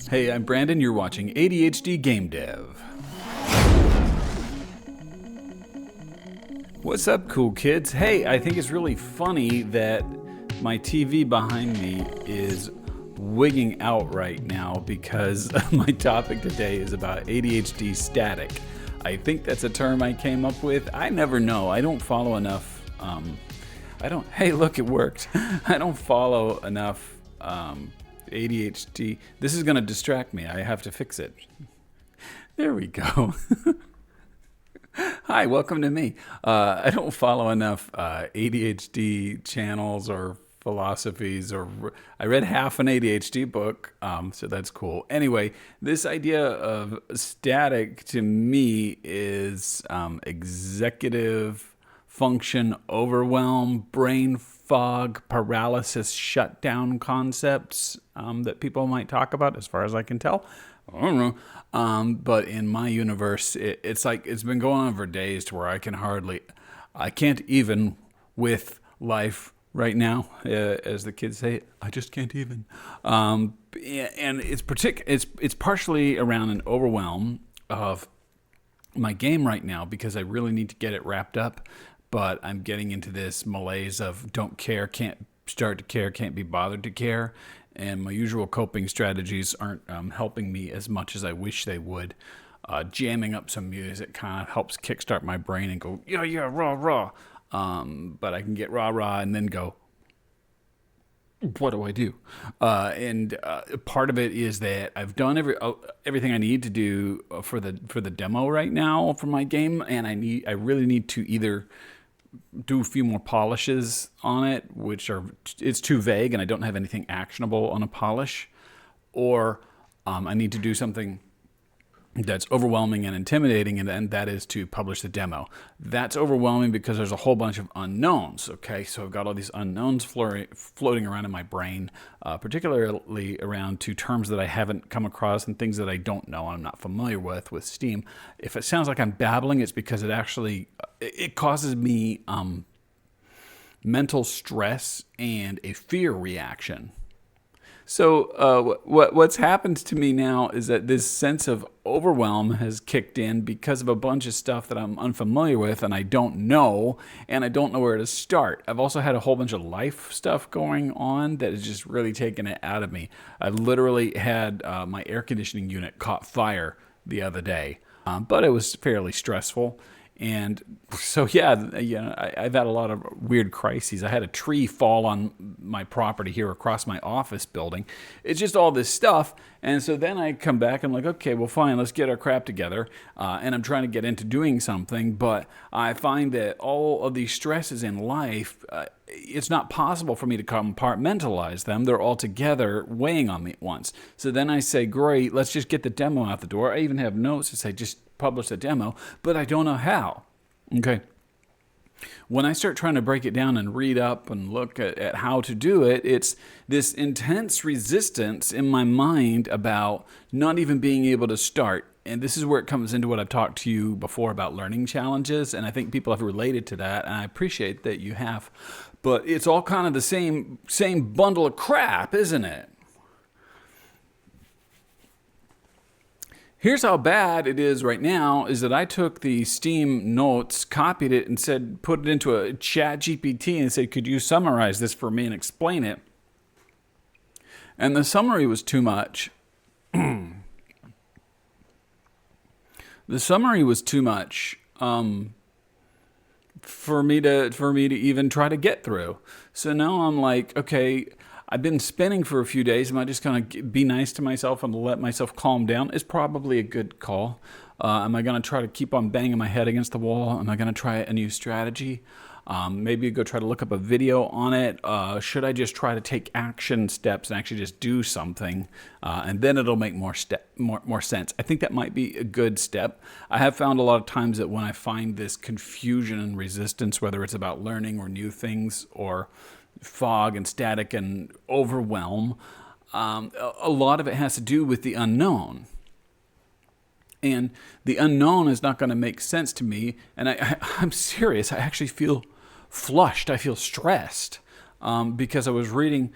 Hey, I'm Brandon. You're watching ADHD Game Dev. What's up, cool kids? Hey, I think it's really funny that my TV behind me is wigging out right now because my topic today is about ADHD Static. I think that's a term I came up with. I never know. I don't follow enough. Hey, look, it worked. I don't follow enough ADHD. This is going to distract me. I have to fix it. There we go. Hi, welcome to me. I don't follow enough ADHD channels or philosophies, or I read half an ADHD book, so that's cool. Anyway, this idea of static to me is executive function overwhelm, brain fog, paralysis, shutdown concepts that people might talk about, as far as I can tell. I don't know. But in my universe, it's like it's been going on for days to where I can't even with life right now, as the kids say, I just can't even. And it's partially around an overwhelm of my game right now because I really need to get it wrapped up. But I'm getting into this malaise of don't care, can't start to care, can't be bothered to care. And my usual coping strategies aren't helping me as much as I wish they would. Jamming up some music kind of helps kickstart my brain and go, yeah, rah, rah. But I can get rah, rah and then go, what do I do? And part of it is that I've done everything I need to do for the demo right now for my game, and I really need to either do a few more polishes on it, it's too vague and I don't have anything actionable on a polish, or I need to do something that's overwhelming and intimidating, and that is to publish the demo. That's overwhelming because there's a whole bunch of unknowns, okay? So I've got all these unknowns floating around in my brain, particularly around two terms that I haven't come across and things that I don't know, I'm not familiar with Steam. If it sounds like I'm babbling, it's because it causes me mental stress and a fear reaction. So what's happened to me now is that this sense of overwhelm has kicked in because of a bunch of stuff that I'm unfamiliar with and I don't know where to start. I've also had a whole bunch of life stuff going on that has just really taken it out of me. I literally had my air conditioning unit caught fire the other day, but it was fairly stressful. And so, I've had a lot of weird crises. I had a tree fall on my property here across my office building. It's just all this stuff. And so then I come back and I'm like, okay, well, fine, let's get our crap together. And I'm trying to get into doing something. But I find that all of these stresses in life, it's not possible for me to compartmentalize them. They're all together weighing on me at once. So then I say, great, let's just get the demo out the door. I even have notes to say, just publish the demo, but I don't know how. Okay. When I start trying to break it down and read up and look at how to do it, it's this intense resistance in my mind about not even being able to start. And this is where it comes into what I've talked to you before about learning challenges. And I think people have related to that. And I appreciate that you have. But it's all kind of the same bundle of crap, isn't it? Here's how bad it is right now is that I took the Steam notes, copied it, and put it into a chat GPT and said, could you summarize this for me and explain it? And the summary was too much. The summary was too much for me to even try to get through. So now I'm like, okay, I've been spinning for a few days. Am I just going to be nice to myself and let myself calm down? It's probably a good call. Am I going to try to keep on banging my head against the wall? Am I going to try a new strategy? Maybe go try to look up a video on it. Should I just try to take action steps and actually just do something? And then it'll make more sense. I think that might be a good step. I have found a lot of times that when I find this confusion and resistance, whether it's about learning or new things or fog and static and overwhelm, a lot of it has to do with the unknown. And the unknown is not going to make sense to me. And I'm serious. I actually feel flushed. I feel stressed because I was reading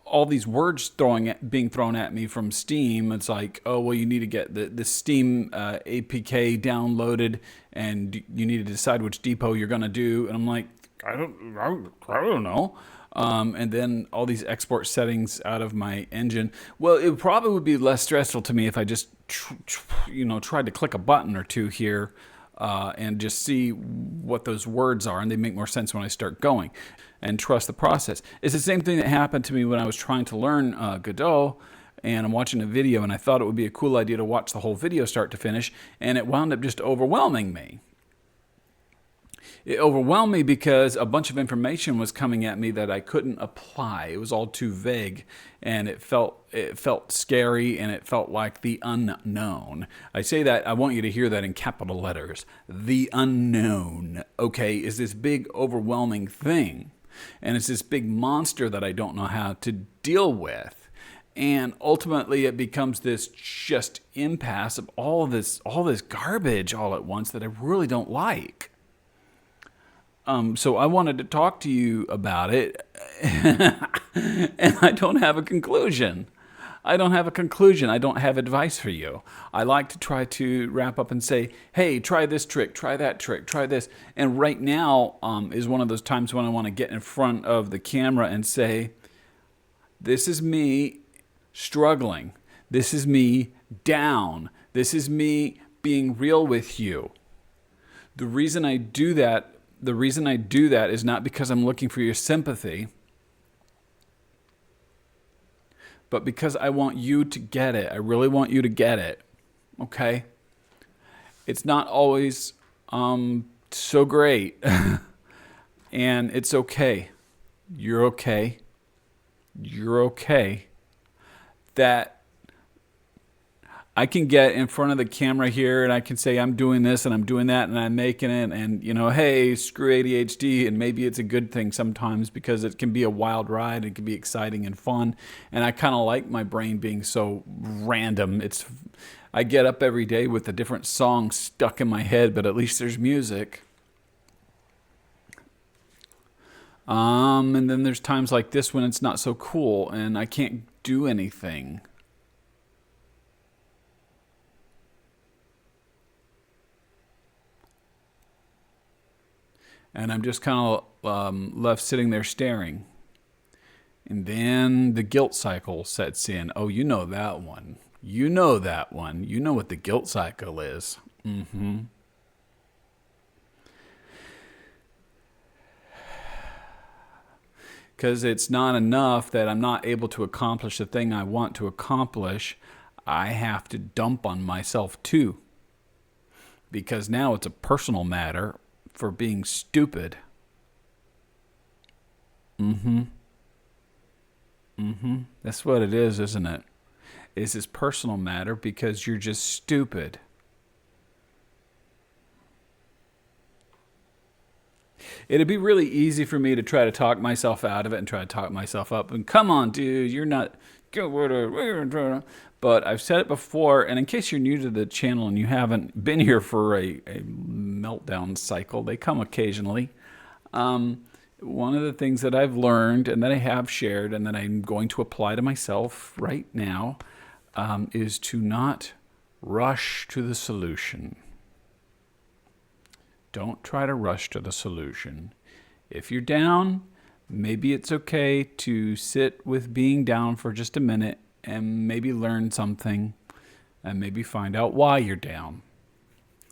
all these words being thrown at me from Steam. It's like, oh, well, you need to get the Steam APK downloaded, and you need to decide which depot you're going to do. And I'm like, I don't know. And then all these export settings out of my engine. Well, it probably would be less stressful to me if I just, tried to click a button or two here and just see what those words are, and they make more sense when I start going, and trust the process. It's the same thing that happened to me when I was trying to learn Godot, and I'm watching a video, and I thought it would be a cool idea to watch the whole video start to finish, and it wound up just overwhelming me. It overwhelmed me because a bunch of information was coming at me that I couldn't apply. It was all too vague, and it felt scary, and it felt like the unknown. I say that, I want you to hear that in capital letters. The unknown, okay, is this big overwhelming thing. And it's this big monster that I don't know how to deal with. And ultimately it becomes this just impasse of all this garbage all at once that I really don't like. So I wanted to talk to you about it, and I don't have a conclusion. I don't have advice for you. I like to try to wrap up and say, hey, try this trick, try that trick, try this. And right now is one of those times when I want to get in front of the camera and say, this is me struggling. This is me down. This is me being real with you. The reason I do that is not because I'm looking for your sympathy, but because I want you to get it. I really want you to get it, okay? It's not always so great, and it's okay. You're okay. You're okay. That I can get in front of the camera here and I can say I'm doing this and I'm doing that and I'm making it, and hey, screw ADHD, and maybe it's a good thing sometimes because it can be a wild ride. It can be exciting and fun, and I kind of like my brain being so random. I get up every day with a different song stuck in my head, but at least there's music. And then there's times like this when it's not so cool and I can't do anything. And I'm just kind of left sitting there staring. And then the guilt cycle sets in. Oh, you know that one. You know that one. You know what the guilt cycle is. Because it's not enough that I'm not able to accomplish the thing I want to accomplish. I have to dump on myself too. Because now it's a personal matter for being stupid. That's what it is, isn't it? It's this personal matter because you're just stupid. It'd be really easy for me to try to talk myself out of it and try to talk myself up. And come on, dude, you're not... But I've said it before, and in case you're new to the channel and you haven't been here for a meltdown cycle, they come occasionally. One of the things that I've learned and that I have shared and that I'm going to apply to myself right now is to not rush to the solution. Don't try to rush to the solution. If you're down, maybe it's okay to sit with being down for just a minute and maybe learn something and maybe find out why you're down.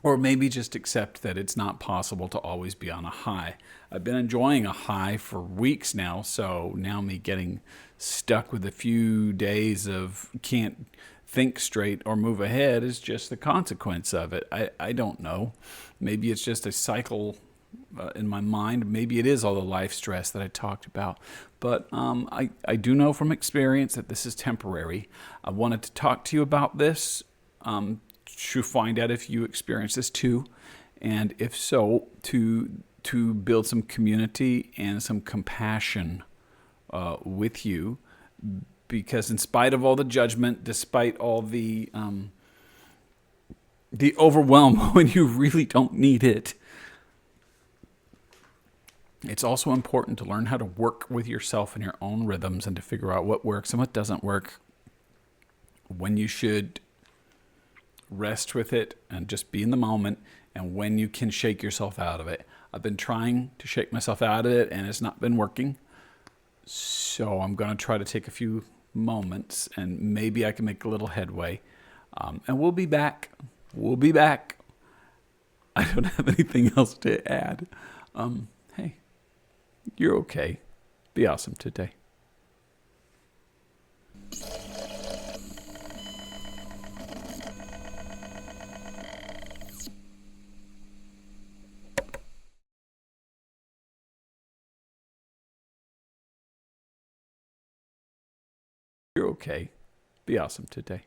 Or maybe just accept that it's not possible to always be on a high. I've been enjoying a high for weeks now, so now me getting stuck with a few days of can't think straight or move ahead is just the consequence of it. I don't know. Maybe it's just a cycle in my mind. Maybe it is all the life stress that I talked about. But I do know from experience that this is temporary. I wanted to talk to you about this to find out if you experience this too. And if so, to build some community and some compassion with you. Because in spite of all the judgment, despite all the overwhelm when you really don't need it, It's also important to learn how to work with yourself and your own rhythms and to figure out what works and what doesn't work, when you should rest with it and just be in the moment, and when you can shake yourself out of it. I've been trying to shake myself out of it and it's not been working. So I'm going to try to take a few moments and maybe I can make a little headway. And we'll be back. We'll be back. I don't have anything else to add. Hey, you're okay. Be awesome today. You're okay. Be awesome today.